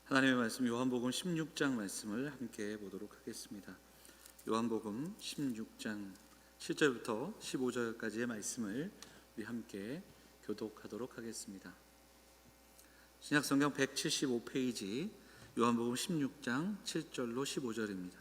하나님의 말씀 요한복음 16장 말씀을 함께 보도록 하겠습니다. 요한복음 16장 7절부터 15절까지의 말씀을 우리 함께 교독하도록 하겠습니다. 신약성경 175페이지 요한복음 16장 7절로 15절입니다.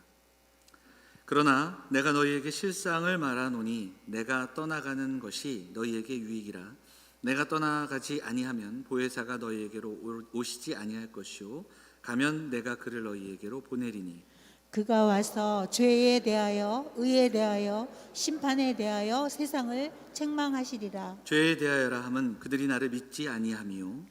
그러나 내가 너희에게 실상을 말하노니 내가 떠나가는 것이 너희에게 유익이라. 내가 떠나가지 아니하면 보혜사가 너희에게로 오시지 아니할 것이요 가면 내가 그를 너희에게로 보내리니 그가 와서 죄에 대하여 의에 대하여 심판에 대하여 세상을 책망하시리라. 죄에 대하여라 함은 그들이 나를 믿지 아니함이요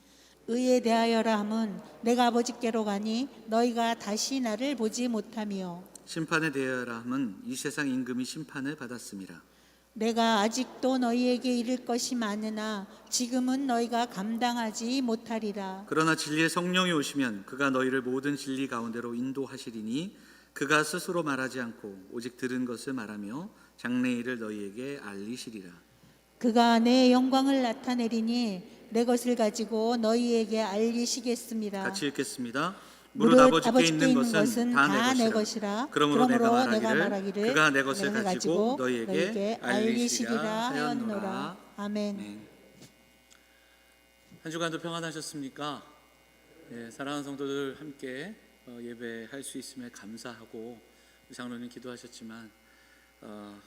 의에 대하여라 함은 내가 아버지께로 가니 너희가 다시 나를 보지 못하며 심판에 대하여라 함은 이 세상 임금이 심판을 받았음이라. 내가 아직도 너희에게 이를 것이 많으나 지금은 너희가 감당하지 못하리라. 그러나 진리의 성령이 오시면 그가 너희를 모든 진리 가운데로 인도하시리니 그가 스스로 말하지 않고 오직 들은 것을 말하며 장래일을 너희에게 알리시리라. 그가 내 영광을 나타내리니 내 것을 가지고 너희에게 알리시겠습니다. 같이 읽겠습니다. 무릇 아버지께 있는 것은 다 내 것이라. 그러므로 내가 말하기를 그가 내 것을 가지고 너희에게 알리시리라 하였노라. 아멘. 한 주간도 평안하셨습니까? 사랑하는 성도들 함께 예배할 수 있음에 감사하고 장로님 기도하셨지만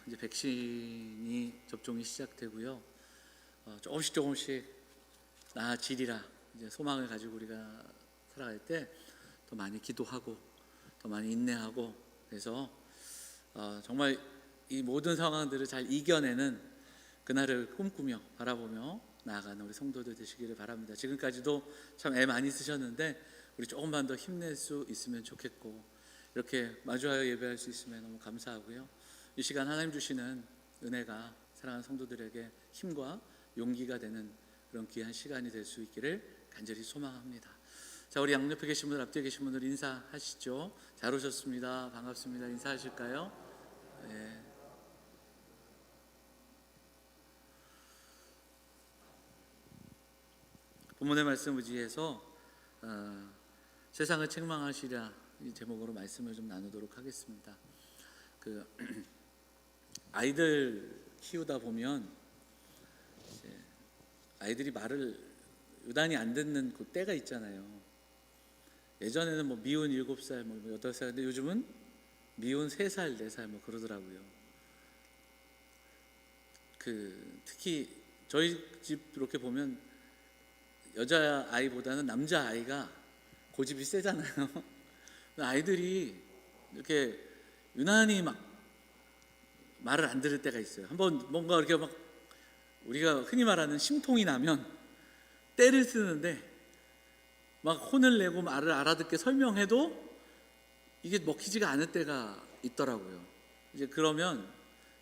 이제 백신이 접종이 시작되고요. 조금씩 나아지리라 이제 소망을 가지고 우리가 살아갈 때 더 많이 기도하고 더 많이 인내하고 그래서 정말 이 모든 상황들을 잘 이겨내는 그날을 꿈꾸며 바라보며 나아가는 우리 성도들 되시기를 바랍니다. 지금까지도 참 애 많이 쓰셨는데 우리 조금만 더 힘낼 수 있으면 좋겠고 이렇게 마주하여 예배할 수 있으면 너무 감사하고요. 이 시간 하나님 주시는 은혜가 사랑하는 성도들에게 힘과 용기가 되는 그런 귀한 시간이 될 수 있기를 간절히 소망합니다. 자, 우리 양옆에 계신 분들, 앞뒤에 계신 분들 인사하시죠. 잘 오셨습니다. 반갑습니다. 인사하실까요? 네. 본문의 말씀 의지해서 세상을 책망하시랴 이 제목으로 말씀을 좀 나누도록 하겠습니다. 아이들 키우다 보면 아이들이 말을 유난히 안 듣는 그 때가 있잖아요. 예전에는 뭐 미운 7살, 뭐 8살, 근데 요즘은 미운 3살, 4살 뭐 그러더라고요. 특히 저희 집 이렇게 보면 여자 아이보다는 남자 아이가 고집이 세잖아요. 아이들이 이렇게 유난히 막 말을 안 들을 때가 있어요. 한번 뭔가 이렇게 막 우리가 흔히 말하는 심통이 나면 때를 쓰는데 막 혼을 내고 말을 알아듣게 설명해도 이게 먹히지가 않을 때가 있더라고요. 이제 그러면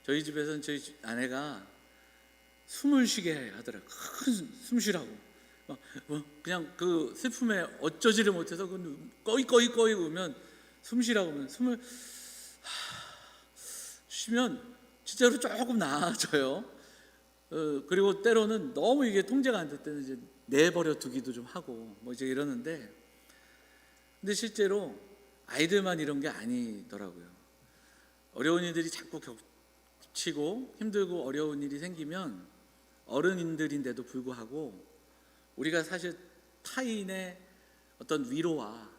저희 집에서는 저희 아내가 숨을 쉬게 하더라고요. 큰 숨 쉬라고. 그냥 그 슬픔에 어쩌지를 못해서 꺼이 울면 숨 쉬라고 하면 숨을 쉬면 진짜로 조금 나아져요. 그리고 때로는 너무 이게 통제가 안 될 때는 이제 내버려 두기도 좀 하고 뭐 이제 이러는데 근데 실제로 아이들만 이런 게 아니더라고요. 어려운 일들이 자꾸 겹치고 힘들고 어려운 일이 생기면 어른인들인데도 불구하고 우리가 사실 타인의 어떤 위로와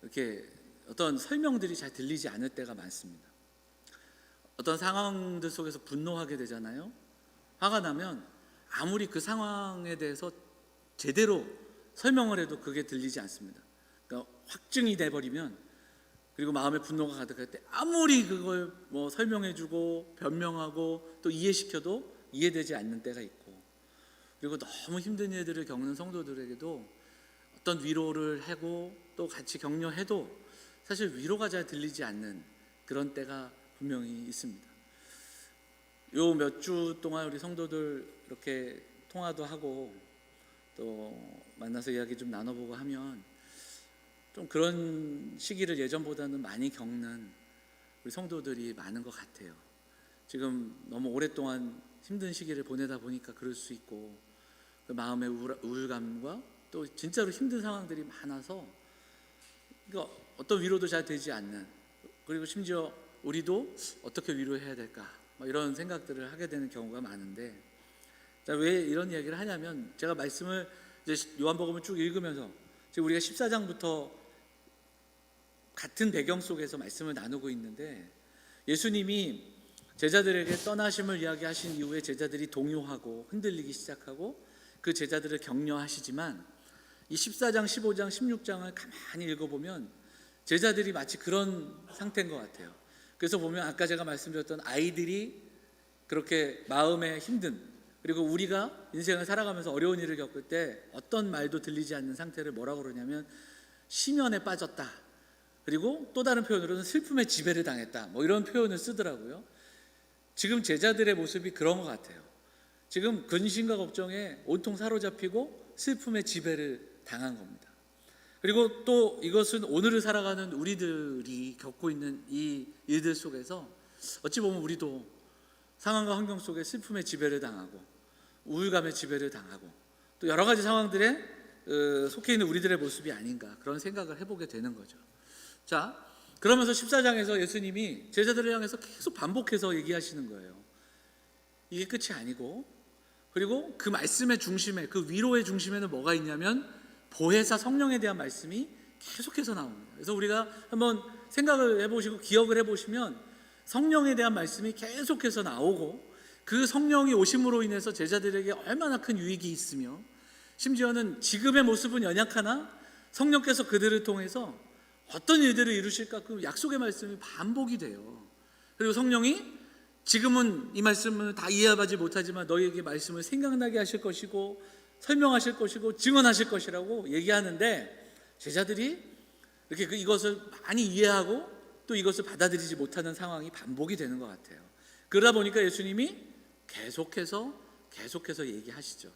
이렇게 어떤 설명들이 잘 들리지 않을 때가 많습니다. 어떤 상황들 속에서 분노하게 되잖아요. 화가 나면 아무리 그 상황에 대해서 제대로 설명을 해도 그게 들리지 않습니다. 그러니까 확증이 돼버리면 그리고 마음에 분노가 가득할 때 아무리 그걸 뭐 설명해주고 변명하고 또 이해시켜도 이해되지 않는 때가 있고 그리고 너무 힘든 일들을 겪는 성도들에게도 어떤 위로를 하고 또 같이 격려해도 사실 위로가 잘 들리지 않는 그런 때가 분명히 있습니다. 요 몇 주 동안 우리 성도들 이렇게 통화도 하고 또 만나서 이야기 좀 나눠보고 하면 좀 그런 시기를 예전보다는 많이 겪는 우리 성도들이 많은 것 같아요. 지금 너무 오랫동안 힘든 시기를 보내다 보니까 그럴 수 있고 그 마음의 우울감과 또 진짜로 힘든 상황들이 많아서 그러니까 어떤 위로도 잘 되지 않는, 그리고 심지어 우리도 어떻게 위로해야 될까 이런 생각들을 하게 되는 경우가 많은데, 자, 왜 이런 이야기를 하냐면 제가 말씀을 이제 요한복음을 쭉 읽으면서 지금 우리가 14장부터 같은 배경 속에서 말씀을 나누고 있는데, 예수님이 제자들에게 떠나심을 이야기하신 이후에 제자들이 동요하고 흔들리기 시작하고 그 제자들을 격려하시지만, 이 14장, 15장, 16장을 가만히 읽어보면 제자들이 마치 그런 상태인 것 같아요. 그래서 보면 아까 제가 말씀드렸던 아이들이 그렇게 마음에 힘든, 그리고 우리가 인생을 살아가면서 어려운 일을 겪을 때 어떤 말도 들리지 않는 상태를 뭐라고 그러냐면 심연에 빠졌다, 그리고 또 다른 표현으로는 슬픔의 지배를 당했다, 이런 표현을 쓰더라고요. 지금 제자들의 모습이 그런 것 같아요. 지금 근심과 걱정에 온통 사로잡히고 슬픔의 지배를 당한 겁니다. 그리고 또 이것은 오늘을 살아가는 우리들이 겪고 있는 이 일들 속에서 어찌 보면 우리도 상황과 환경 속에 슬픔의 지배를 당하고 우울감의 지배를 당하고 또 여러 가지 상황들에 속해 있는 우리들의 모습이 아닌가, 그런 생각을 해보게 되는 거죠. 자, 그러면서 14장에서 예수님이 제자들을 향해서 계속 반복해서 얘기하시는 거예요. 이게 끝이 아니고, 그리고 그 말씀의 중심에, 그 위로의 중심에는 뭐가 있냐면 보혜사 성령에 대한 말씀이 계속해서 나옵니다. 그래서 우리가 한번 생각을 해보시고 기억을 해보시면 성령에 대한 말씀이 계속해서 나오고, 그 성령이 오심으로 인해서 제자들에게 얼마나 큰 유익이 있으며, 심지어는 지금의 모습은 연약하나 성령께서 그들을 통해서 어떤 일들을 이루실까, 그 약속의 말씀이 반복이 돼요. 그리고 성령이 지금은 이 말씀을 다 이해하지 못하지만 너희에게 말씀을 생각나게 하실 것이고 설명하실 것이고 증언하실 것이라고 얘기하는데, 제자들이 이렇게 이것을 많이 이해하고 또 이것을 받아들이지 못하는 상황이 반복이 되는 것 같아요. 그러다 보니까 예수님이 계속해서 얘기하시죠.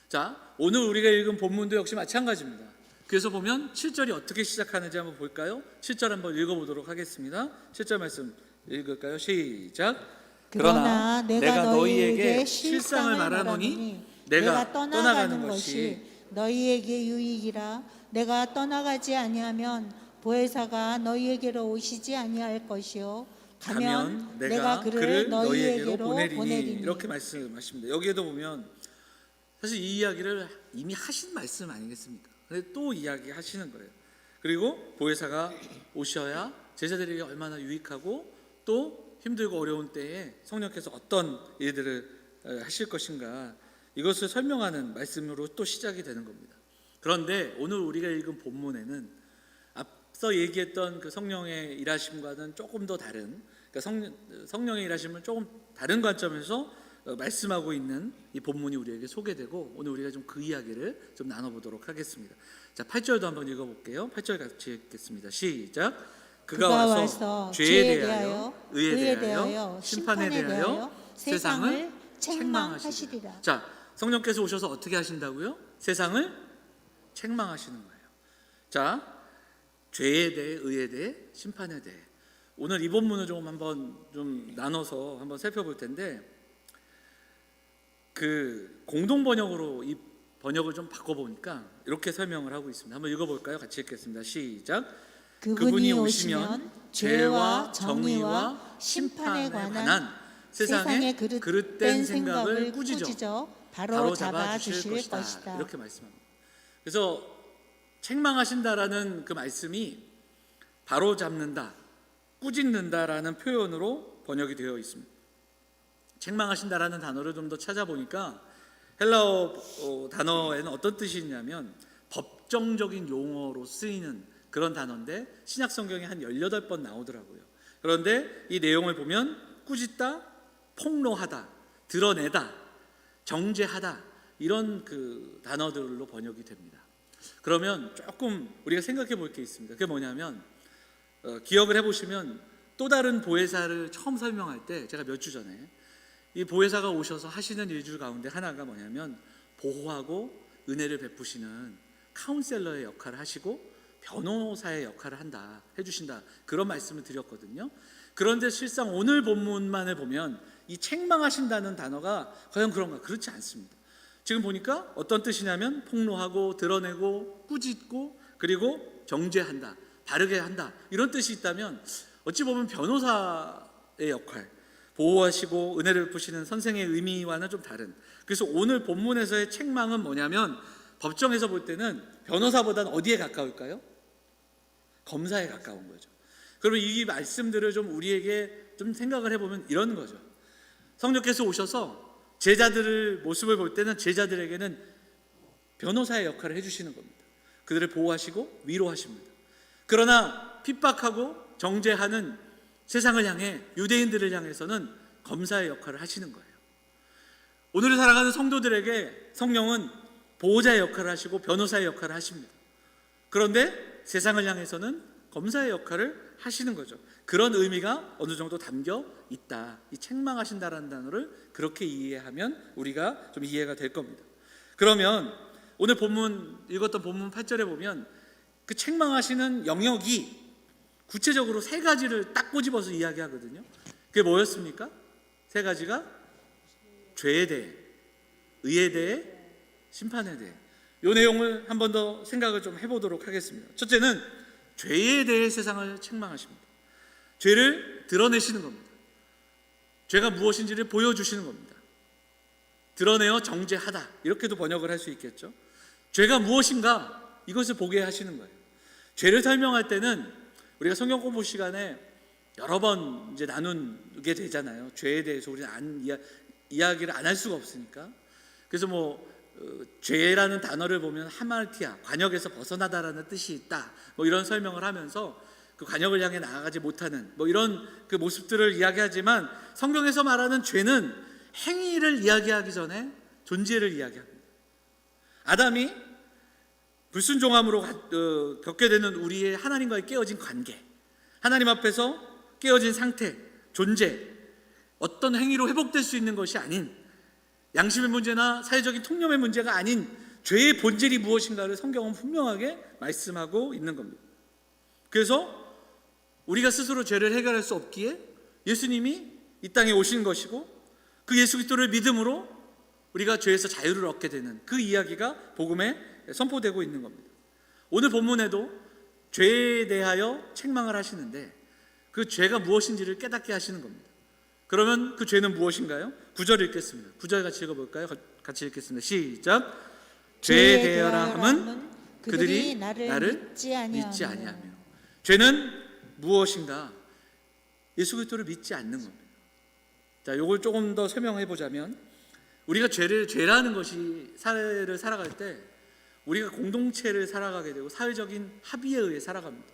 자, 오늘 우리가 읽은 본문도 역시 마찬가지입니다. 그래서 보면 7절이 어떻게 시작하는지 한번 볼까요? 7절 한번 읽어보도록 하겠습니다. 7절 말씀 읽을까요? 시작. 그러나 내가 너희에게 실상을 말하노니 내가 떠나가는 것이 너희에게 유익이라. 내가 떠나가지 아니하면 보혜사가 너희에게로 오시지 아니할 것이요 가면 내가 그를 너희에게로 보내리니. 이렇게 말씀하십니다. 여기에도 보면 사실 이 이야기를 이미 하신 말씀 아니겠습니까? 근데 또 이야기하시는 거예요. 그리고 보혜사가 오셔야 제자들에게 얼마나 유익하고 또 힘들고 어려운 때에 성령께서 어떤 일들을 하실 것인가, 이것을 설명하는 말씀으로 또 시작이 되는 겁니다. 그런데 오늘 우리가 읽은 본문에는 앞서 얘기했던 그 성령의 일하심과는 조금 더 다른, 그러니까 성령의 일하심을 조금 다른 관점에서 말씀하고 있는 이 본문이 우리에게 소개되고, 오늘 우리가 좀 그 이야기를 좀 나눠보도록 하겠습니다. 자, 8절도 한번 읽어볼게요. 8절 같이 읽겠습니다. 시작. 그가 와서 죄에 대하여, 의에 대하여, 심판에 대하여 세상을 책망하시리라. 자, 성령께서 오셔서 어떻게 하신다고요? 세상을 책망하시는 거예요. 자, 죄에 대해, 의에 대해, 심판에 대해. 오늘 이 본문을 한번 나눠서 한번 살펴볼 텐데, 그 공동 번역으로 이 번역을 좀 바꿔보니까 이렇게 설명을 하고 있습니다. 한번 읽어볼까요? 같이 읽겠습니다. 시작. 그분이 오시면 죄와 정의와 심판에 관한 세상의 그릇된 생각을 꾸짖어 바로 잡아 주실 것이다. 이렇게 말씀합니다. 그래서 책망하신다라는 그 말씀이 바로 잡는다, 꾸짖는다라는 표현으로 번역이 되어 있습니다. 책망하신다라는 단어를 좀 더 찾아보니까 헬라어 단어에는 어떤 뜻이 있냐면 법정적인 용어로 쓰이는 그런 단어인데, 신약 성경에 한 18번 나오더라고요. 그런데 이 내용을 보면 꾸짖다, 폭로하다, 드러내다, 정죄하다, 이런 그 단어들로 번역이 됩니다. 그러면 조금 우리가 생각해 볼 게 있습니다. 그게 뭐냐면 기억을 해보시면 또 다른 보혜사를 처음 설명할 때 제가 몇 주 전에 이 보혜사가 오셔서 하시는 일들 가운데 하나가 뭐냐면 보호하고 은혜를 베푸시는 카운셀러의 역할을 하시고 변호사의 역할을 해주신다, 그런 말씀을 드렸거든요. 그런데 실상 오늘 본문만을 보면 이 책망하신다는 단어가 과연 그런가? 그렇지 않습니다. 지금 보니까 어떤 뜻이냐면 폭로하고 드러내고 꾸짖고 그리고 정죄한다, 바르게 한다, 이런 뜻이 있다면 어찌 보면 변호사의 역할, 보호하시고 은혜를 베푸시는 선생의 의미와는 좀 다른, 그래서 오늘 본문에서의 책망은 뭐냐면 법정에서 볼 때는 변호사보다는 어디에 가까울까요? 검사에 가까운 거죠. 그러면 이 말씀들을 좀 우리에게 좀 생각을 해보면 이런 거죠. 성령께서 오셔서 제자들의 모습을 볼 때는 제자들에게는 변호사의 역할을 해주시는 겁니다. 그들을 보호하시고 위로하십니다. 그러나 핍박하고 정죄하는 세상을 향해, 유대인들을 향해서는 검사의 역할을 하시는 거예요. 오늘을 살아가는 성도들에게 성령은 보호자의 역할을 하시고 변호사의 역할을 하십니다. 그런데 세상을 향해서는 검사의 역할을 하시는 거죠. 그런 의미가 어느 정도 담겨 있다. 이 책망하신다라는 단어를 그렇게 이해하면 우리가 좀 이해가 될 겁니다. 그러면 오늘 본문, 읽었던 본문 8절에 보면 그 책망하시는 영역이 구체적으로 세 가지를 딱 꼬집어서 이야기하거든요. 그게 뭐였습니까? 세 가지가 죄에 대해, 의에 대해, 심판에 대해. 이 내용을 한 번 더 생각을 좀 해보도록 하겠습니다. 첫째는 죄에 대해 세상을 책망하십니다. 죄를 드러내시는 겁니다. 죄가 무엇인지를 보여주시는 겁니다. 드러내어 정죄하다, 이렇게도 번역을 할 수 있겠죠. 죄가 무엇인가, 이것을 보게 하시는 거예요. 죄를 설명할 때는 우리가 성경 공부 시간에 여러 번 이제 나누게 되잖아요. 죄에 대해서 우리는 이야기를 안 할 수가 없으니까. 그래서 죄라는 단어를 보면 하말티아, 관역에서 벗어나다라는 뜻이 있다, 이런 설명을 하면서 그 관역을 향해 나아가지 못하는 이런 그 모습들을 이야기하지만, 성경에서 말하는 죄는 행위를 이야기하기 전에 존재를 이야기합니다. 아담이 불순종함으로 겪게 되는 우리의 하나님과의 깨어진 관계, 하나님 앞에서 깨어진 상태, 존재, 어떤 행위로 회복될 수 있는 것이 아닌, 양심의 문제나 사회적인 통념의 문제가 아닌 죄의 본질이 무엇인가를 성경은 분명하게 말씀하고 있는 겁니다. 그래서 우리가 스스로 죄를 해결할 수 없기에 예수님이 이 땅에 오신 것이고, 그 예수 그리스도를 믿음으로 우리가 죄에서 자유를 얻게 되는 그 이야기가 복음에 선포되고 있는 겁니다. 오늘 본문에도 죄에 대하여 책망을 하시는데 그 죄가 무엇인지를 깨닫게 하시는 겁니다. 그러면 그 죄는 무엇인가요? 9절 읽겠습니다. 9절 같이 읽어볼까요? 같이 읽겠습니다. 시작. 죄에 대하라 함은 그들이 나를 믿지 아니하며. 죄는 무엇인가? 예수 그리스도를 믿지 않는 겁니다. 자, 이걸 조금 더 설명해 보자면, 우리가 죄라는 것이 사회를 살아갈 때 우리가 공동체를 살아가게 되고 사회적인 합의에 의해 살아갑니다.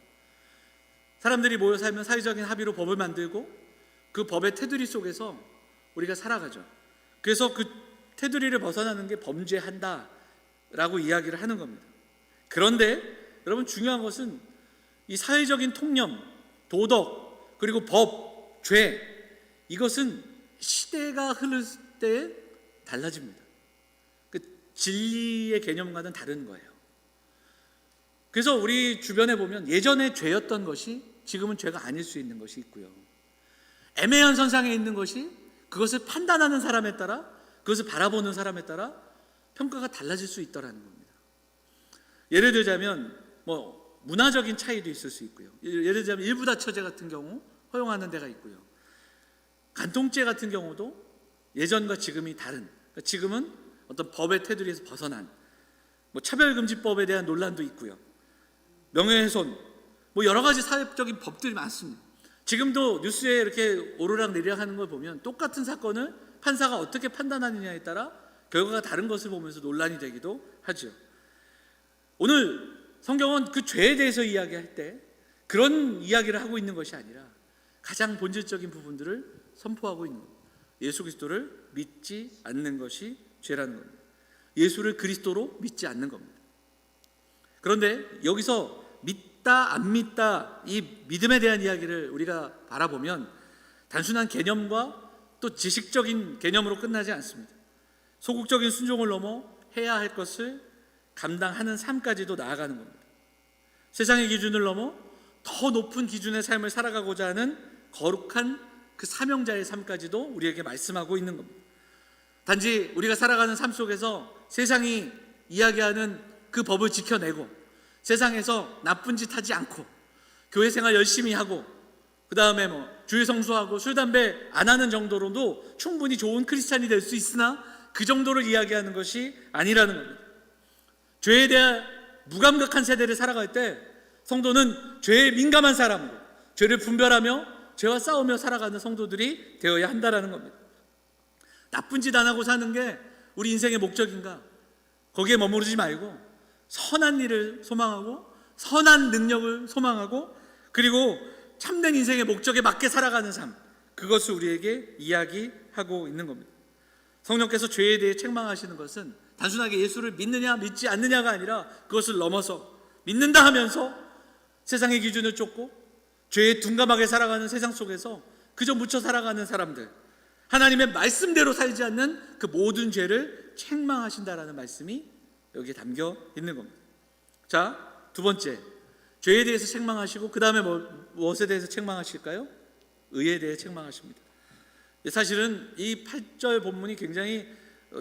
사람들이 모여 살면 사회적인 합의로 법을 만들고 그 법의 테두리 속에서 우리가 살아가죠. 그래서 그 테두리를 벗어나는 게 범죄한다 라고 이야기를 하는 겁니다. 그런데 여러분, 중요한 것은 이 사회적인 통념, 도덕, 그리고 법, 죄, 이것은 시대가 흐를 때 달라집니다. 그 진리의 개념과는 다른 거예요. 그래서 우리 주변에 보면 예전에 죄였던 것이 지금은 죄가 아닐 수 있는 것이 있고요. 애매한 선상에 있는 것이 그것을 판단하는 사람에 따라, 그것을 바라보는 사람에 따라 평가가 달라질 수 있더라는 겁니다. 예를 들자면 문화적인 차이도 있을 수 있고요. 예를 들자면 일부다처제 같은 경우 허용하는 데가 있고요. 간통죄 같은 경우도 예전과 지금이 다른, 지금은 어떤 법의 테두리에서 벗어난 차별금지법에 대한 논란도 있고요. 명예훼손, 여러 가지 사회적인 법들이 많습니다. 지금도 뉴스에 이렇게 오르락 내리락 하는 걸 보면 똑같은 사건을 판사가 어떻게 판단하느냐에 따라 결과가 다른 것을 보면서 논란이 되기도 하죠. 오늘 성경은 그 죄에 대해서 이야기할 때 그런 이야기를 하고 있는 것이 아니라 가장 본질적인 부분들을 선포하고 있는 겁니다. 예수 그리스도를 믿지 않는 것이 죄라는 겁니다. 예수를 그리스도로 믿지 않는 겁니다. 그런데 여기서 믿다 안 믿다, 이 믿음에 대한 이야기를 우리가 바라보면 단순한 개념과 또 지식적인 개념으로 끝나지 않습니다. 소극적인 순종을 넘어 해야 할 것을 감당하는 삶까지도 나아가는 겁니다. 세상의 기준을 넘어 더 높은 기준의 삶을 살아가고자 하는 거룩한 그 사명자의 삶까지도 우리에게 말씀하고 있는 겁니다. 단지 우리가 살아가는 삶 속에서 세상이 이야기하는 그 법을 지켜내고 세상에서 나쁜 짓 하지 않고 교회 생활 열심히 하고 그 다음에 주일 성수하고 술 담배 안 하는 정도로도 충분히 좋은 크리스찬이 될 수 있으나 그 정도를 이야기하는 것이 아니라는 겁니다. 죄에 대한 무감각한 세대를 살아갈 때 성도는 죄에 민감한 사람으로 죄를 분별하며 죄와 싸우며 살아가는 성도들이 되어야 한다는 겁니다. 나쁜 짓 안 하고 사는 게 우리 인생의 목적인가? 거기에 머무르지 말고 선한 일을 소망하고 선한 능력을 소망하고 그리고 참된 인생의 목적에 맞게 살아가는 삶, 그것을 우리에게 이야기하고 있는 겁니다. 성령께서 죄에 대해 책망하시는 것은 단순하게 예수를 믿느냐 믿지 않느냐가 아니라 그것을 넘어서 믿는다 하면서 세상의 기준을 쫓고 죄에 둔감하게 살아가는 세상 속에서 그저 묻혀 살아가는 사람들, 하나님의 말씀대로 살지 않는 그 모든 죄를 책망하신다라는 말씀이 여기에 담겨 있는 겁니다. 자, 두 번째, 죄에 대해서 책망하시고 그 다음에 무엇에 대해서 책망하실까요? 의에 대해 책망하십니다. 사실은 이 8절 본문이 굉장히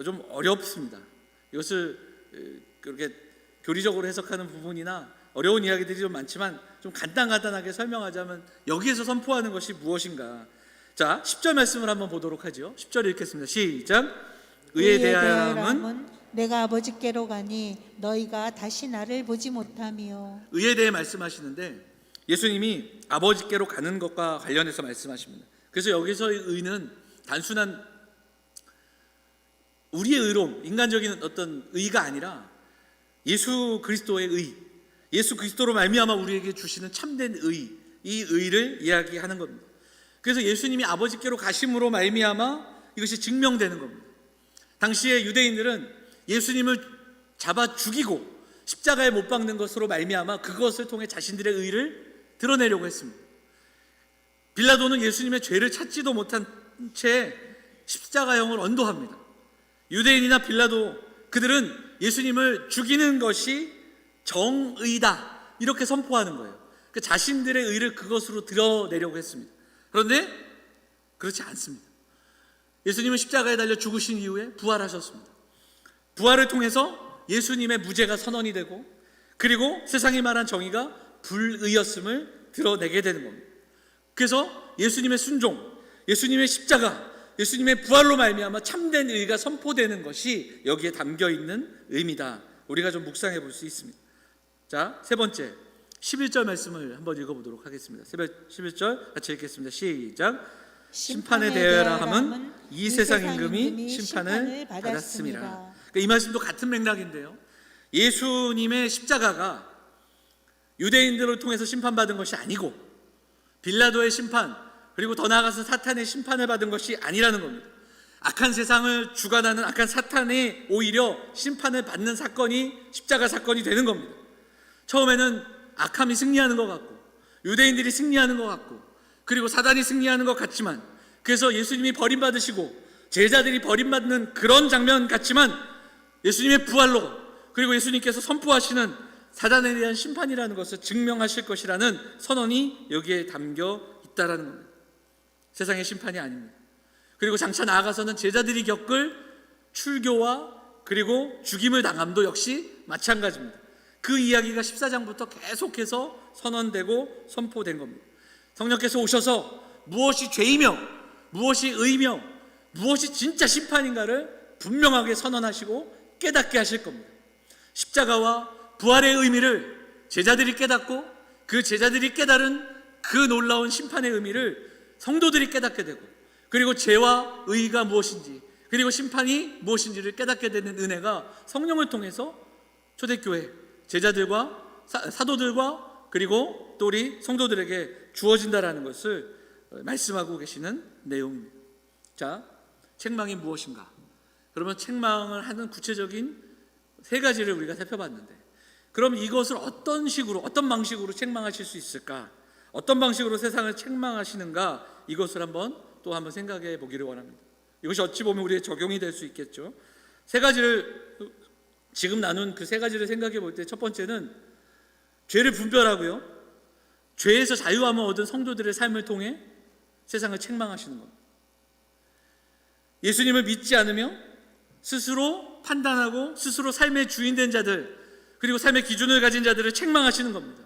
좀 어렵습니다. 이것을 그렇게 교리적으로 해석하는 부분이나 어려운 이야기들이 좀 많지만 좀 간단하게 설명하자면 여기에서 선포하는 것이 무엇인가? 자, 10절 말씀을 한번 보도록 하죠. 10절 읽겠습니다. 시작. 의에 대하여는 내가 아버지께로 가니 너희가 다시 나를 보지 못하며. 의에 대해 말씀하시는데 예수님이 아버지께로 가는 것과 관련해서 말씀하십니다. 그래서 여기서의 의는 단순한 우리의 의로움, 인간적인 어떤 의가 아니라 예수 그리스도의 의, 예수 그리스도로 말미암아 우리에게 주시는 참된 의, 이 의를 이야기하는 겁니다. 그래서 예수님이 아버지께로 가심으로 말미암아 이것이 증명되는 겁니다. 당시에 유대인들은 예수님을 잡아 죽이고 십자가에 못 박는 것으로 말미암아 그것을 통해 자신들의 의를 드러내려고 했습니다. 빌라도는 예수님의 죄를 찾지도 못한 채 십자가형을 언도합니다. 유대인이나 빌라도, 그들은 예수님을 죽이는 것이 정의다 이렇게 선포하는 거예요. 그 자신들의 의를 그것으로 드러내려고 했습니다. 그런데 그렇지 않습니다. 예수님은 십자가에 달려 죽으신 이후에 부활하셨습니다. 부활을 통해서 예수님의 무죄가 선언이 되고 그리고 세상이 말한 정의가 불의였음을 드러내게 되는 겁니다. 그래서 예수님의 순종, 예수님의 십자가, 예수님의 부활로 말미암아 참된 의가 선포되는 것이 여기에 담겨 있는 의미다. 우리가 좀 묵상해 볼 수 있습니다. 자, 세 번째 11절 말씀을 한번 읽어보도록 하겠습니다. 11절 같이 읽겠습니다. 시작. 심판에 대하여라 함은 이 세상 임금이 심판을 받았습니다. 그러니까 이 말씀도 같은 맥락인데요, 예수님의 십자가가 유대인들을 통해서 심판받은 것이 아니고 빌라도의 심판, 그리고 더 나아가서 사탄의 심판을 받은 것이 아니라는 겁니다. 악한 세상을 주관하는 악한 사탄이 오히려 심판을 받는 사건이 십자가 사건이 되는 겁니다. 처음에는 악함이 승리하는 것 같고 유대인들이 승리하는 것 같고 그리고 사단이 승리하는 것 같지만, 그래서 예수님이 버림받으시고 제자들이 버림받는 그런 장면 같지만 예수님의 부활로 그리고 예수님께서 선포하시는 사단에 대한 심판이라는 것을 증명하실 것이라는 선언이 여기에 담겨 있다라는 겁니다. 세상의 심판이 아닙니다. 그리고 장차 나아가서는 제자들이 겪을 출교와 그리고 죽임을 당함도 역시 마찬가지입니다. 그 이야기가 14장부터 계속해서 선언되고 선포된 겁니다. 성령께서 오셔서 무엇이 죄이며 무엇이 의며 무엇이 진짜 심판인가를 분명하게 선언하시고 깨닫게 하실 겁니다. 십자가와 부활의 의미를 제자들이 깨닫고 그 제자들이 깨달은 그 놀라운 심판의 의미를 성도들이 깨닫게 되고 그리고 죄와 의가 무엇인지 그리고 심판이 무엇인지를 깨닫게 되는 은혜가 성령을 통해서 초대교회 제자들과 사도들과 그리고 또 우리 성도들에게 주어진다라는 것을 말씀하고 계시는 내용입니다. 자, 책망이 무엇인가? 그러면 책망을 하는 구체적인 세 가지를 우리가 살펴봤는데, 그럼 이것을 어떤 식으로 어떤 방식으로 책망하실 수 있을까? 어떤 방식으로 세상을 책망하시는가? 이것을 한번 생각해 보기를 원합니다. 이것이 어찌 보면 우리의 적용이 될 수 있겠죠. 세 가지를 지금 나눈 그 세 가지를 생각해 볼 때 첫 번째는 죄를 분별하고요, 죄에서 자유함을 얻은 성도들의 삶을 통해 세상을 책망하시는 겁니다. 예수님을 믿지 않으며 스스로 판단하고 스스로 삶의 주인된 자들 그리고 삶의 기준을 가진 자들을 책망하시는 겁니다.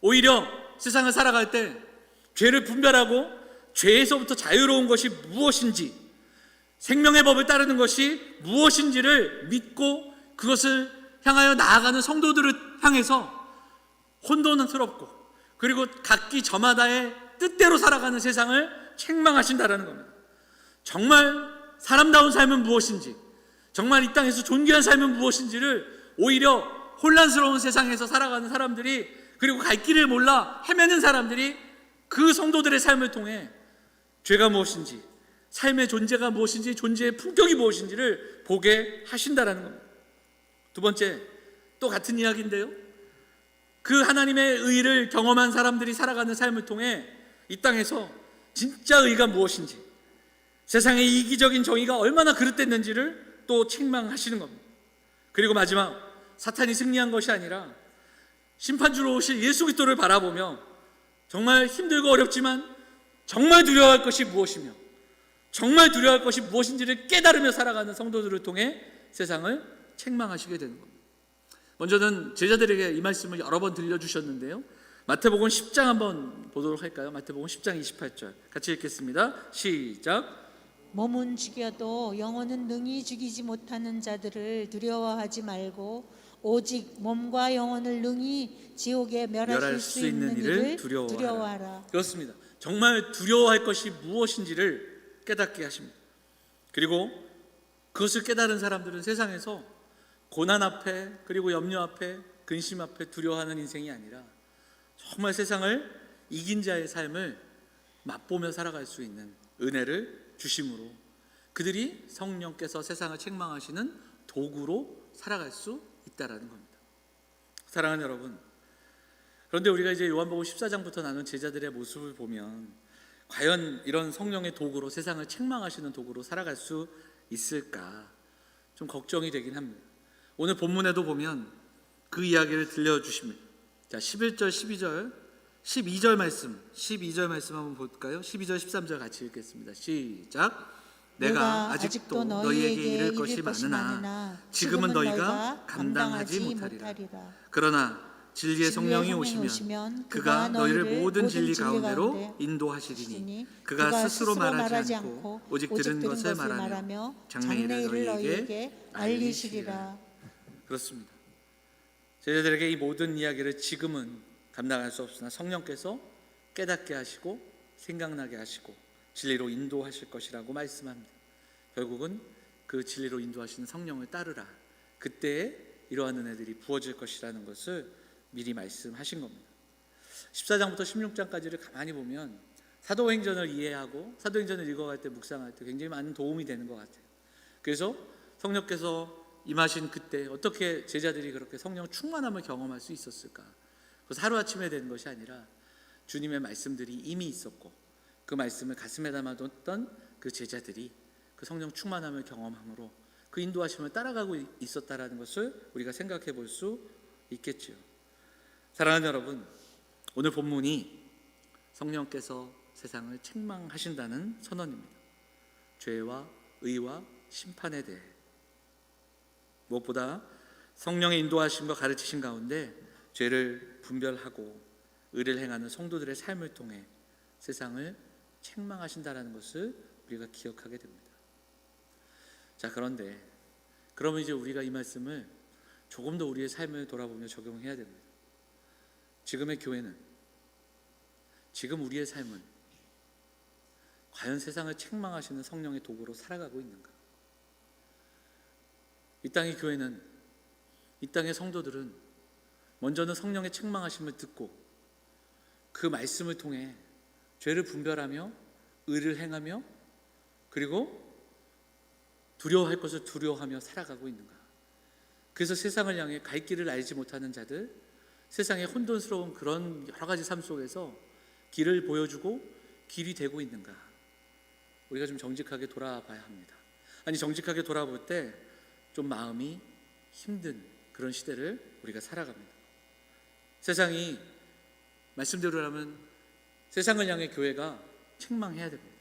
오히려 세상을 살아갈 때 죄를 분별하고 죄에서부터 자유로운 것이 무엇인지, 생명의 법을 따르는 것이 무엇인지를 믿고 그것을 향하여 나아가는 성도들을 향해서 혼돈스럽고 그리고 각기 저마다의 뜻대로 살아가는 세상을 책망하신다라는 겁니다. 정말 사람다운 삶은 무엇인지, 정말 이 땅에서 존귀한 삶은 무엇인지를 오히려 혼란스러운 세상에서 살아가는 사람들이, 그리고 갈 길을 몰라 헤매는 사람들이 그 성도들의 삶을 통해 죄가 무엇인지, 삶의 존재가 무엇인지, 존재의 품격이 무엇인지를 보게 하신다라는 겁니다. 두 번째, 또 같은 이야기인데요, 그 하나님의 의를 경험한 사람들이 살아가는 삶을 통해 이 땅에서 진짜 의가 무엇인지, 세상의 이기적인 정의가 얼마나 그릇됐는지를 또 책망하시는 겁니다. 그리고 마지막, 사탄이 승리한 것이 아니라 심판주로 오실 예수 그리스도를 바라보며 정말 힘들고 어렵지만 정말 두려워할 것이 무엇이며 정말 두려워할 것이 무엇인지를 깨달으며 살아가는 성도들을 통해 세상을 책망하시게 되는 겁니다. 먼저는 제자들에게 이 말씀을 여러 번 들려주셨는데요, 마태복음 10장 한번 보도록 할까요? 마태복음 10장 28절 같이 읽겠습니다. 시작. 몸은 죽여도 영혼은 능히 죽이지 못하는 자들을 두려워하지 말고 오직 몸과 영혼을 능히 지옥에 멸하실 수 있는 이를 두려워하라. 그렇습니다. 정말 두려워할 것이 무엇인지를 깨닫게 하십니다. 그리고 그것을 깨달은 사람들은 세상에서 고난 앞에, 그리고 염려 앞에, 근심 앞에 두려워하는 인생이 아니라 정말 세상을 이긴 자의 삶을 맛보며 살아갈 수 있는 은혜를 주심으로 그들이 성령께서 세상을 책망하시는 도구로 살아갈 수 있다라는 겁니다. 사랑하는 여러분, 그런데 우리가 이제 요한복음 14장부터 나눈 제자들의 모습을 보면 과연 이런 성령의 도구로, 세상을 책망하시는 도구로 살아갈 수 있을까 좀 걱정이 되긴 합니다. 오늘 본문에도 보면 그 이야기를 들려주십니다. 자, 11절, 12절 말씀, 12절 말씀 한번 볼까요? 12절, 13절 같이 읽겠습니다. 시작. 내가 아직도 너희에게 이를 것이 많으나 지금은 너희가 감당하지 못하리라. 그러나 진리의 성령이 오시면 그가 너희를 모든 진리 가운데로 인도하시리니 그가 스스로 말하지 않고 오직 들은 것을 말하며 장래일을 너희에게 알리시리라. 그렇습니다. 제자들에게 이 모든 이야기를 지금은 감당할 수 없으나 성령께서 깨닫게 하시고 생각나게 하시고 진리로 인도하실 것이라고 말씀합니다. 결국은 그 진리로 인도하시는 성령을 따르라. 그때에 이러한 은혜들이 부어질 것이라는 것을 미리 말씀하신 겁니다. 14장부터 16장까지를 가만히 보면 사도행전을 이해하고 사도행전을 읽어갈 때, 묵상할 때 굉장히 많은 도움이 되는 것 같아요. 그래서 성령께서 임하신 그때 어떻게 제자들이 그렇게 성령 충만함을 경험할 수 있었을까? 그래서 하루아침에 된 것이 아니라 주님의 말씀들이 이미 있었고 그 말씀을 가슴에 담아뒀던 그 제자들이 그 성령 충만함을 경험함으로 그 인도하심을 따라가고 있었다라는 것을 우리가 생각해 볼 수 있겠지요. 사랑하는 여러분, 오늘 본문이 성령께서 세상을 책망하신다는 선언입니다. 죄와 의와 심판에 대해 무엇보다 성령의 인도하심과 가르치신 가운데 죄를 분별하고 의를 행하는 성도들의 삶을 통해 세상을 책망하신다라는 것을 우리가 기억하게 됩니다. 자, 그런데 그러면 이제 우리가 이 말씀을 조금 더 우리의 삶을 돌아보며 적용해야 됩니다. 지금의 교회는, 지금 우리의 삶은 과연 세상을 책망하시는 성령의 도구로 살아가고 있는가? 이 땅의 교회는, 이 땅의 성도들은 먼저는 성령의 책망하심을 듣고 그 말씀을 통해 죄를 분별하며 의를 행하며 그리고 두려워할 것을 두려워하며 살아가고 있는가? 그래서 세상을 향해 갈 길을 알지 못하는 자들, 세상의 혼돈스러운 그런 여러 가지 삶 속에서 길을 보여주고 길이 되고 있는가? 우리가 좀 정직하게 돌아봐야 합니다. 아니, 정직하게 돌아볼 때 좀 마음이 힘든 그런 시대를 우리가 살아갑니다. 세상이 말씀대로라면 세상을 향해 교회가 책망해야 됩니다.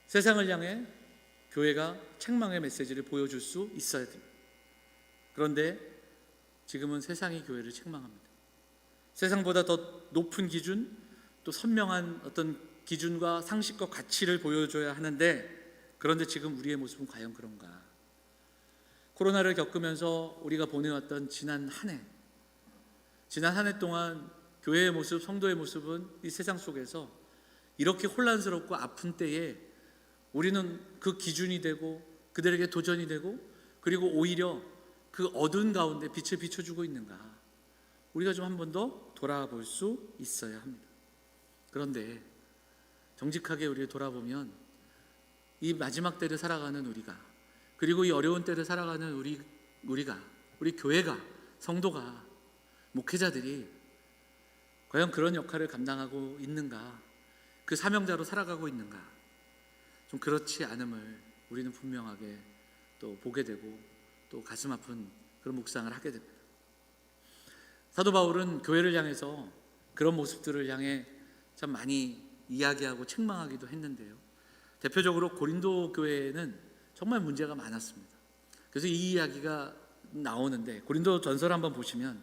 세상을 향해 교회가 책망의 메시지를 보여줄 수 있어야 됩니다. 그런데 지금은 세상이 교회를 책망합니다. 세상보다 더 높은 기준, 또 선명한 어떤 기준과 상식과 가치를 보여줘야 하는데, 그런데 지금 우리의 모습은 과연 그런가? 코로나를 겪으면서 우리가 보내왔던 지난 한 해 동안 교회의 모습, 성도의 모습은 이 세상 속에서 이렇게 혼란스럽고 아픈 때에 우리는 그 기준이 되고 그들에게 도전이 되고, 그리고 오히려 그 어두운 가운데 빛을 비춰주고 있는가? 우리가 좀 한 번 더 돌아볼 수 있어야 합니다. 그런데 정직하게 우리를 돌아보면 이 마지막 때를 살아가는 우리가, 그리고 이 어려운 때를 살아가는 우리 교회가, 성도가, 목회자들이 과연 그런 역할을 감당하고 있는가? 그 사명자로 살아가고 있는가? 좀 그렇지 않음을 우리는 분명하게 또 보게 되고, 또 가슴 아픈 그런 묵상을 하게 됩니다. 사도 바울은 교회를 향해서 그런 모습들을 향해 참 많이 이야기하고 책망하기도 했는데요, 대표적으로 고린도 교회에는 정말 문제가 많았습니다. 그래서 이 이야기가 나오는데, 고린도 전서를 한번 보시면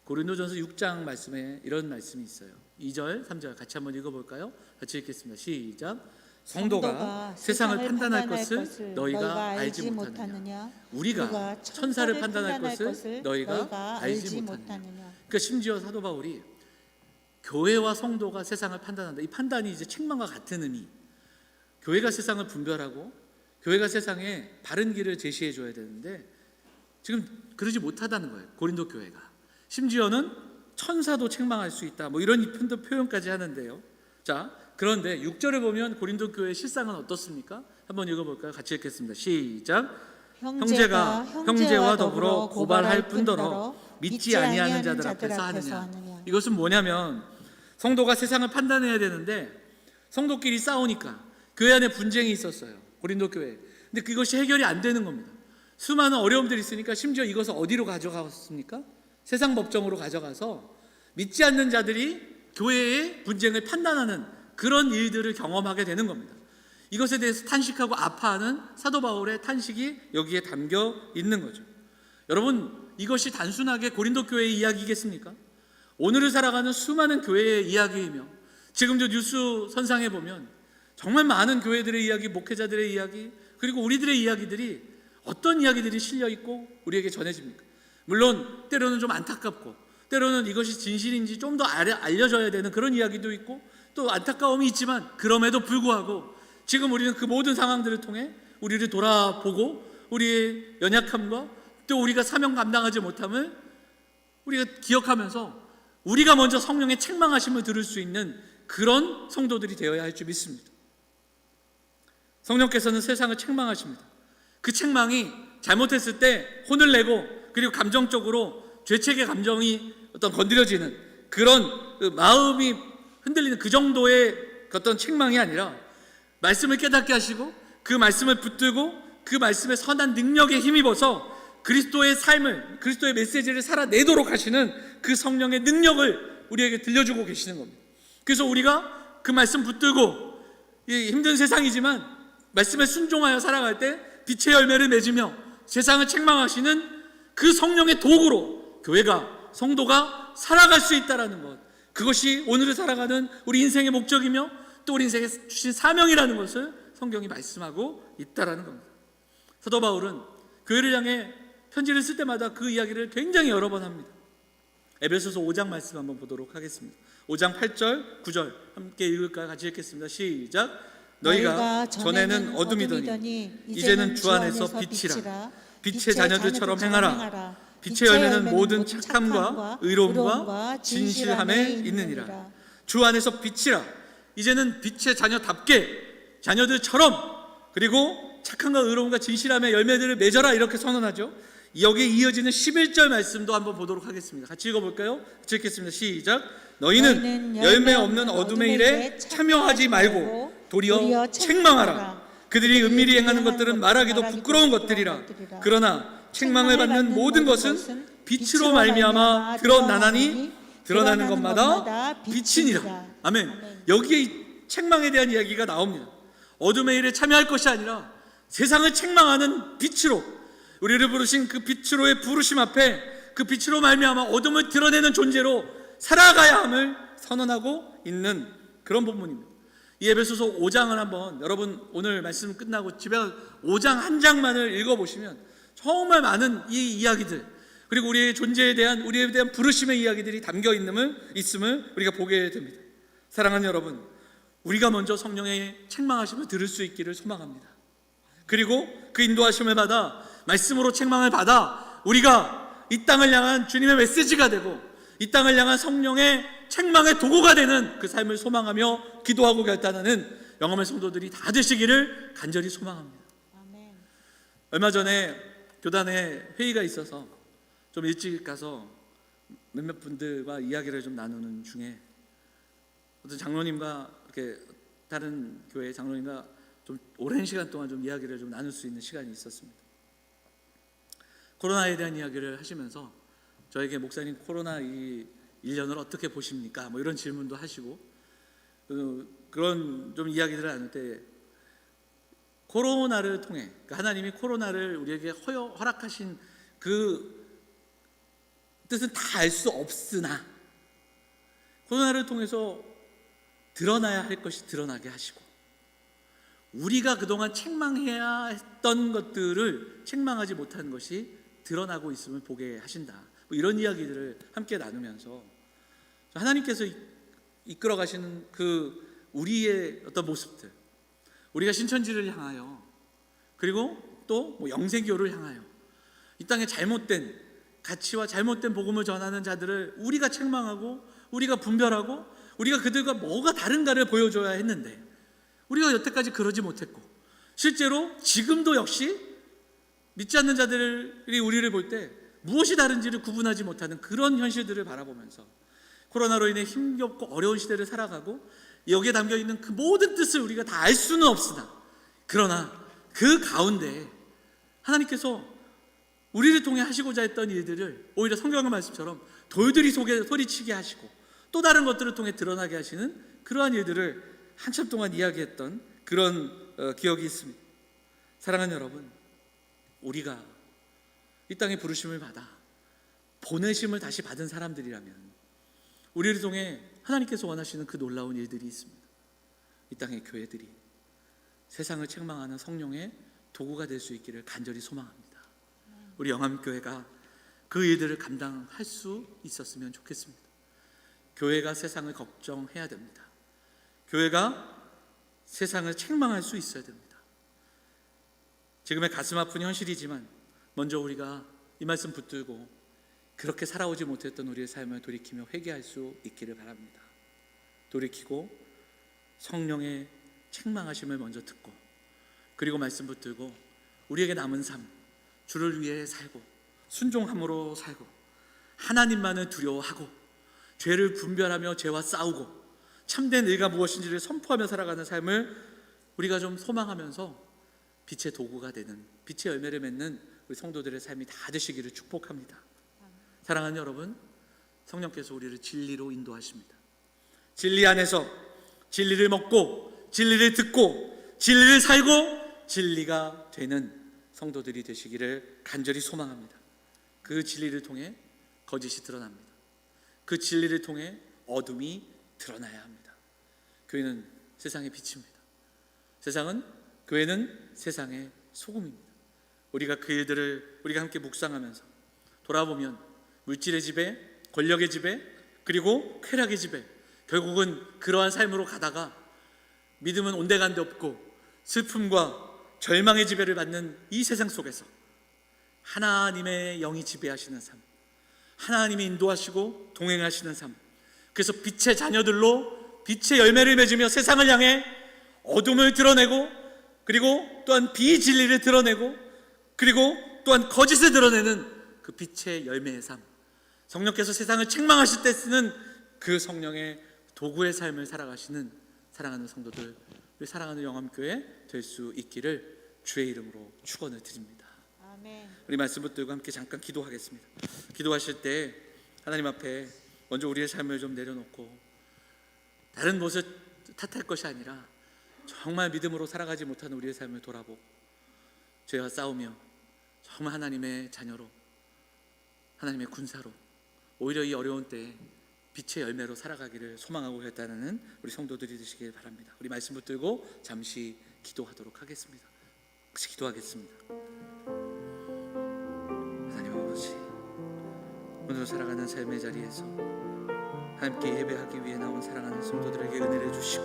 고린도 전서 6장 말씀에 이런 말씀이 있어요. 2절, 3절 같이 한번 읽어볼까요? 같이 읽겠습니다. 시작. 성도가 세상을 판단할 것을 너희가 알지 못하느냐? 우리가 천사를 판단할 것을 너희가 알지 못하느냐? 그러니까 심지어 사도 바울이 교회와 성도가 세상을 판단한다, 이 판단이 이제 책망과 같은 의미, 교회가 세상을 분별하고 교회가 세상에 바른 길을 제시해 줘야 되는데 지금 그러지 못하다는 거예요. 고린도 교회가. 심지어는 천사도 책망할 수 있다, 뭐 이런 표현까지 하는데요. 자, 그런데 6절에 보면 고린도 교회의 실상은 어떻습니까? 한번 읽어볼까요? 같이 읽겠습니다. 시작. 형제가 형제와 더불어 고발할 뿐더러 믿지 아니하는 자들 앞에서 하느냐. 이것은 뭐냐면, 성도가 세상을 판단해야 되는데 성도끼리 싸우니까 교회 안에 분쟁이 있었어요, 고린도 교회. 근데 그것이 해결이 안 되는 겁니다. 수많은 어려움들이 있으니까 심지어 이것을 어디로 가져갔습니까? 세상 법정으로 가져가서 믿지 않는 자들이 교회의 분쟁을 판단하는 그런 일들을 경험하게 되는 겁니다. 이것에 대해서 탄식하고 아파하는 사도 바울의 탄식이 여기에 담겨 있는 거죠. 여러분, 이것이 단순하게 고린도 교회의 이야기겠습니까? 오늘을 살아가는 수많은 교회의 이야기이며, 지금도 뉴스 선상에 보면 정말 많은 교회들의 이야기, 목회자들의 이야기, 그리고 우리들의 이야기들이 어떤 이야기들이 실려 있고 우리에게 전해집니까? 물론 때로는 좀 안타깝고, 때로는 이것이 진실인지 좀 더 알려져야 되는 그런 이야기도 있고, 또 안타까움이 있지만 그럼에도 불구하고 지금 우리는 그 모든 상황들을 통해 우리를 돌아보고 우리의 연약함과 또 우리가 사명 감당하지 못함을 우리가 기억하면서 우리가 먼저 성령의 책망하심을 들을 수 있는 그런 성도들이 되어야 할 줄 믿습니다. 성령께서는 세상을 책망하십니다. 그 책망이 잘못했을 때 혼을 내고, 그리고 감정적으로 죄책의 감정이 어떤 건드려지는 그런 마음이 흔들리는 그 정도의 어떤 책망이 아니라, 말씀을 깨닫게 하시고 그 말씀을 붙들고 그 말씀의 선한 능력에 힘입어서 그리스도의 삶을, 그리스도의 메시지를 살아내도록 하시는 그 성령의 능력을 우리에게 들려주고 계시는 겁니다. 그래서 우리가 그 말씀 붙들고, 이 힘든 세상이지만 말씀에 순종하여 살아갈 때 빛의 열매를 맺으며 세상을 책망하시는 그 성령의 도구로 교회가, 성도가 살아갈 수 있다는 것, 그것이 오늘을 살아가는 우리 인생의 목적이며 또 우리 인생에 주신 사명이라는 것을 성경이 말씀하고 있다는 겁니다. 사도 바울은 교회를 향해 편지를 쓸 때마다 그 이야기를 굉장히 여러 번 합니다. 에베소서 5장 말씀 한번 보도록 하겠습니다. 5장 8절, 9절 함께 읽을까요? 같이 읽겠습니다. 시작. 너희가 전에는 어둠이더니 이제는 주 안에서 빛이라. 빛의 자녀들처럼 행하라. 빛의 열매는 모든 착함과 의로움과 진실함에 있느니라. 주 안에서 빛이라. 이제는 빛의 자녀답게, 자녀들처럼, 그리고 착함과 의로움과 진실함의 열매들을 맺어라, 이렇게 선언하죠. 여기에 이어지는 11절 말씀도 한번 보도록 하겠습니다. 같이 읽어볼까요? 같이 읽겠습니다. 시작. 너희는 열매 없는 어둠의 일에 참여하지 말고 도리어 책망하라. 그들이 은밀히 행하는 것들은 말하기도 부끄러운 것들이라. 그러나 책망을 받는 모든 것은 빛으로 말미암아 드러나나니 드러나는 것마다 빛이니라. 아멘. 여기에 이 책망에 대한 이야기가 나옵니다. 어둠의 일에 참여할 것이 아니라 세상을 책망하는 빛으로, 우리를 부르신 그 빛으로의 부르심 앞에 그 빛으로 말미암아 어둠을 드러내는 존재로 살아가야 함을 선언하고 있는 그런 본문입니다. 이 에베소서 5장을 한번 여러분 오늘 말씀 끝나고 집에 5장 한 장만을 읽어보시면 정말 많은 이 이야기들, 그리고 우리의 존재에 대한, 우리에 대한 부르심의 이야기들이 담겨 있음을 우리가 보게 됩니다. 사랑하는 여러분, 우리가 먼저 성령의 책망하심을 들을 수 있기를 소망합니다. 그리고 그 인도하심을 받아, 말씀으로 책망을 받아 우리가 이 땅을 향한 주님의 메시지가 되고 이 땅을 향한 성령의 책망의 도구가 되는 그 삶을 소망하며 기도하고 결단하는 영험의 성도들이 다 되시기를 간절히 소망합니다. 아멘. 얼마 전에 교단에 회의가 있어서 좀 일찍 가서 몇몇 분들과 이야기를 좀 나누는 중에 어떤 장로님과 이렇게 다른 교회 장로님과 좀 오랜 시간 동안 좀 이야기를 좀 나눌 수 있는 시간이 있었습니다. 코로나에 대한 이야기를 하시면서 저에게 목사님 코로나 이 1년을 어떻게 보십니까? 뭐 이런 질문도 하시고 그런 좀 이야기들을 나눌 때 코로나를 통해, 그러니까 하나님이 코로나를 우리에게 허락하신 그 뜻은 다 알 수 없으나 코로나를 통해서 드러나야 할 것이 드러나게 하시고 우리가 그동안 책망해야 했던 것들을 책망하지 못한 것이 드러나고 있음을 보게 하신다. 뭐 이런 이야기들을 함께 나누면서 하나님께서 이끌어 가시는 그 우리의 어떤 모습들, 우리가 신천지를 향하여 그리고 또 뭐 영생교를 향하여 이 땅에 잘못된 가치와 잘못된 복음을 전하는 자들을 우리가 책망하고 우리가 분별하고 우리가 그들과 뭐가 다른가를 보여줘야 했는데 우리가 여태까지 그러지 못했고 실제로 지금도 역시 믿지 않는 자들이 우리를 볼 때 무엇이 다른지를 구분하지 못하는 그런 현실들을 바라보면서 코로나로 인해 힘겹고 어려운 시대를 살아가고 여기에 담겨있는 그 모든 뜻을 우리가 다 알 수는 없으나 그러나 그 가운데 하나님께서 우리를 통해 하시고자 했던 일들을 오히려 성경의 말씀처럼 돌들이 속에 소리치게 하시고 또 다른 것들을 통해 드러나게 하시는 그러한 일들을 한참 동안 이야기했던 그런 기억이 있습니다. 사랑하는 여러분, 우리가 이 땅에 부르심을 받아 보내심을 다시 받은 사람들이라면 우리를 통해 하나님께서 원하시는 그 놀라운 일들이 있습니다. 이 땅의 교회들이 세상을 책망하는 성령의 도구가 될 수 있기를 간절히 소망합니다. 우리 영암교회가 그 일들을 감당할 수 있었으면 좋겠습니다. 교회가 세상을 걱정해야 됩니다. 교회가 세상을 책망할 수 있어야 됩니다. 지금의 가슴 아픈 현실이지만 먼저 우리가 이 말씀 붙들고 그렇게 살아오지 못했던 우리의 삶을 돌이키며 회개할 수 있기를 바랍니다. 돌이키고 성령의 책망하심을 먼저 듣고 그리고 말씀 붙들고 우리에게 남은 삶, 주를 위해 살고 순종함으로 살고 하나님만을 두려워하고 죄를 분별하며 죄와 싸우고 참된 의가 무엇인지를 선포하며 살아가는 삶을 우리가 좀 소망하면서 빛의 도구가 되는, 빛의 열매를 맺는 우리 성도들의 삶이 다 되시기를 축복합니다. 사랑하는 여러분, 성령께서 우리를 진리로 인도하십니다. 진리 안에서 진리를 먹고 진리를 듣고 진리를 살고 진리가 되는 성도들이 되시기를 간절히 소망합니다. 그 진리를 통해 거짓이 드러납니다. 그 진리를 통해 어둠이 드러나야 합니다. 교회는 세상의 빛입니다. 교회는 세상의 소금입니다. 우리가 그 일들을 우리가 함께 묵상하면서 돌아보면 물질의 지배, 권력의 지배, 그리고 쾌락의 지배, 결국은 그러한 삶으로 가다가 믿음은 온데간데 없고 슬픔과 절망의 지배를 받는 이 세상 속에서 하나님의 영이 지배하시는 삶, 하나님이 인도하시고 동행하시는 삶, 그래서 빛의 자녀들로 빛의 열매를 맺으며 세상을 향해 어둠을 드러내고 그리고 또한 비진리를 드러내고 그리고 또한 거짓을 드러내는 그 빛의 열매의 삶, 성령께서 세상을 책망하실 때 쓰는 그 성령의 도구의 삶을 살아가시는 사랑하는 성도들, 우리 사랑하는 영암교회 될 수 있기를 주의 이름으로 축원을 드립니다. 아멘. 우리 말씀 붙들고 함께 잠깐 기도하겠습니다. 기도하실 때 하나님 앞에 먼저 우리의 삶을 좀 내려놓고 다른 무엇을 탓할 것이 아니라 정말 믿음으로 살아가지 못하는 우리의 삶을 돌아보고 죄와 싸우며 정말 하나님의 자녀로, 하나님의 군사로 오히려 이 어려운 때에 빛의 열매로 살아가기를 소망하고 있다는 우리 성도들이 되시길 바랍니다. 우리 말씀 붙들고 잠시 기도하도록 하겠습니다. 같이 기도하겠습니다. 하나님 아버지, 오늘 살아가는 삶의 자리에서 함께 예배하기 위해 나온 사랑하는 성도들에게 은혜를 주시고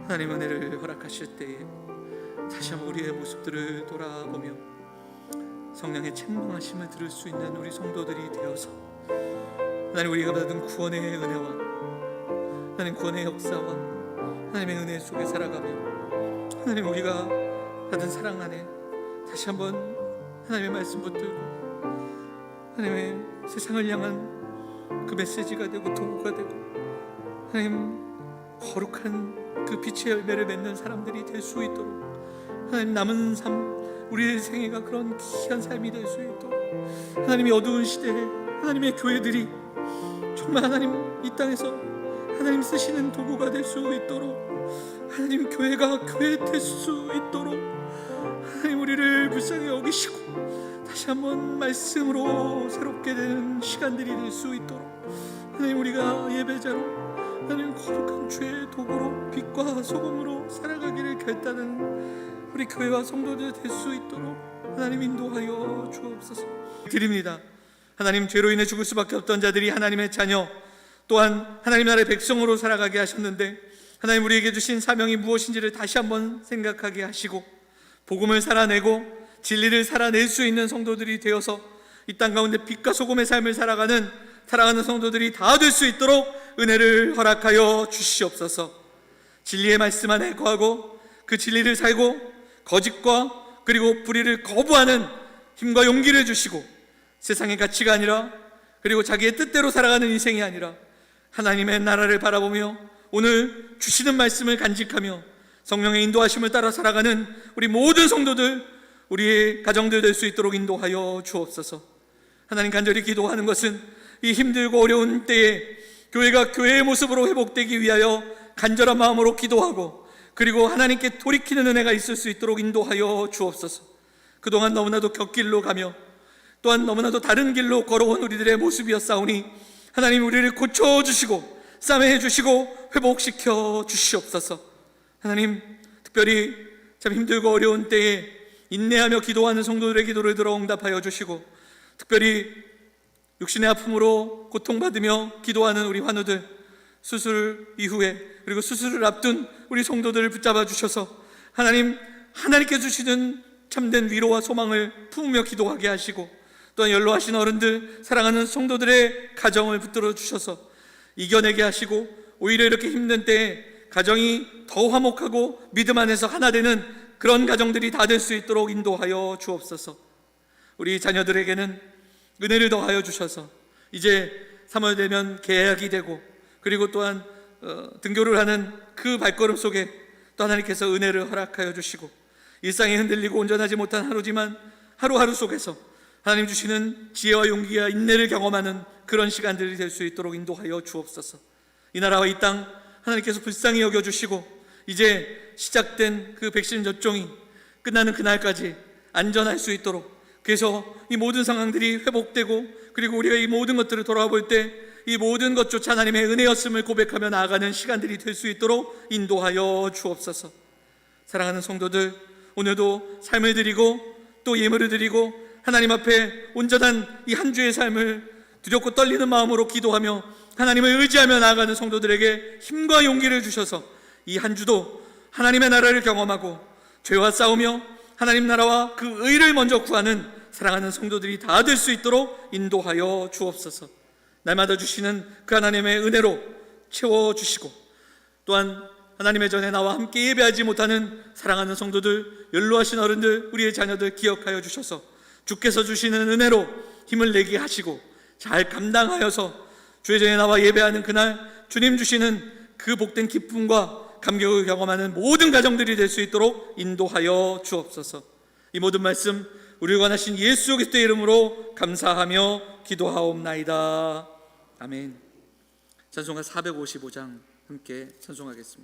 하나님 은혜를 허락하실 때에 다시 한번 우리의 모습들을 돌아보며 성령의 책망하심을 들을 수 있는 우리 성도들이 되어서 하나님 우리가 받은 구원의 은혜와 하나님 구원의 역사와 하나님의 은혜 속에 살아가며 하나님 우리가 받은 사랑 안에 다시 한번 하나님의 말씀 붙들고 하나님의 세상을 향한 그 메시지가 되고 도구가 되고 하나님 거룩한 그 빛의 열매를 맺는 사람들이 될 수 있도록 하나님 남은 삶 우리의 생애가 그런 귀한 삶이 될 수 있도록 하나님이 어두운 시대에 하나님의 교회들이 정말 하나님 이 땅에서 하나님 쓰시는 도구가 될 수 있도록 하나님 교회가 교회 될 수 있도록 하나님 우리를 불쌍히 여기시고 다시 한번 말씀으로 새롭게 되는 시간들이 될 수 있도록 하나님 우리가 예배자로 하나님 거룩한 주의 도구로 빛과 소금으로 살아가기를 결단하는 우리 교회와 성도들 될 수 있도록 하나님 인도하여 주옵소서. 드립니다. 하나님 죄로 인해 죽을 수밖에 없던 자들이 하나님의 자녀 또한 하나님 나라의 백성으로 살아가게 하셨는데 하나님 우리에게 주신 사명이 무엇인지를 다시 한번 생각하게 하시고 복음을 살아내고 진리를 살아낼 수 있는 성도들이 되어서 이 땅 가운데 빛과 소금의 삶을 살아가는 사랑하는 성도들이 다 될 수 있도록 은혜를 허락하여 주시옵소서. 진리의 말씀 안에 거하고 그 진리를 살고 거짓과 그리고 불의를 거부하는 힘과 용기를 주시고 세상의 가치가 아니라 그리고 자기의 뜻대로 살아가는 인생이 아니라 하나님의 나라를 바라보며 오늘 주시는 말씀을 간직하며 성령의 인도하심을 따라 살아가는 우리 모든 성도들 우리의 가정들 될 수 있도록 인도하여 주옵소서. 하나님 간절히 기도하는 것은 이 힘들고 어려운 때에 교회가 교회의 모습으로 회복되기 위하여 간절한 마음으로 기도하고 그리고 하나님께 돌이키는 은혜가 있을 수 있도록 인도하여 주옵소서. 그동안 너무나도 곁길로 가며 또한 너무나도 다른 길로 걸어온 우리들의 모습이었사오니 하나님 우리를 고쳐주시고 싸매주시고 회복시켜 주시옵소서. 하나님 특별히 참 힘들고 어려운 때에 인내하며 기도하는 성도들의 기도를 들어 응답하여 주시고 특별히 육신의 아픔으로 고통받으며 기도하는 우리 환우들 수술 이후에 그리고 수술을 앞둔 우리 성도들을 붙잡아 주셔서 하나님께 주시는 참된 위로와 소망을 품으며 기도하게 하시고 또한 연로하신 어른들 사랑하는 성도들의 가정을 붙들어 주셔서 이겨내게 하시고 오히려 이렇게 힘든 때에 가정이 더 화목하고 믿음 안에서 하나 되는 그런 가정들이 다 될 수 있도록 인도하여 주옵소서. 우리 자녀들에게는 은혜를 더하여 주셔서 이제 3월 되면 계약이 되고 그리고 또한 등교를 하는 그 발걸음 속에 또 하나님께서 은혜를 허락하여 주시고 일상이 흔들리고 온전하지 못한 하루지만 하루하루 속에서 하나님 주시는 지혜와 용기와 인내를 경험하는 그런 시간들이 될 수 있도록 인도하여 주옵소서. 이 나라와 이 땅 하나님께서 불쌍히 여겨주시고 이제 시작된 그 백신 접종이 끝나는 그날까지 안전할 수 있도록 그래서 이 모든 상황들이 회복되고 그리고 우리가 이 모든 것들을 돌아볼 때 이 모든 것조차 하나님의 은혜였음을 고백하며 나아가는 시간들이 될 수 있도록 인도하여 주옵소서. 사랑하는 성도들 오늘도 삶을 드리고 또 예물을 드리고 하나님 앞에 온전한 이 한 주의 삶을 두렵고 떨리는 마음으로 기도하며 하나님을 의지하며 나아가는 성도들에게 힘과 용기를 주셔서 이 한 주도 하나님의 나라를 경험하고 죄와 싸우며 하나님 나라와 그 의를 먼저 구하는 사랑하는 성도들이 다 될 수 있도록 인도하여 주옵소서. 날마다 주시는 그 하나님의 은혜로 채워주시고 또한 하나님의 전에 나와 함께 예배하지 못하는 사랑하는 성도들 연로하신 어른들 우리의 자녀들 기억하여 주셔서 주께서 주시는 은혜로 힘을 내게 하시고 잘 감당하여서 주의 전에 나와 예배하는 그날 주님 주시는 그 복된 기쁨과 감격을 경험하는 모든 가정들이 될 수 있도록 인도하여 주옵소서. 이 모든 말씀 우리를 원하신 예수 그리스도의 이름으로 감사하며 기도하옵나이다. 아멘. 찬송가 455장 함께 찬송하겠습니다.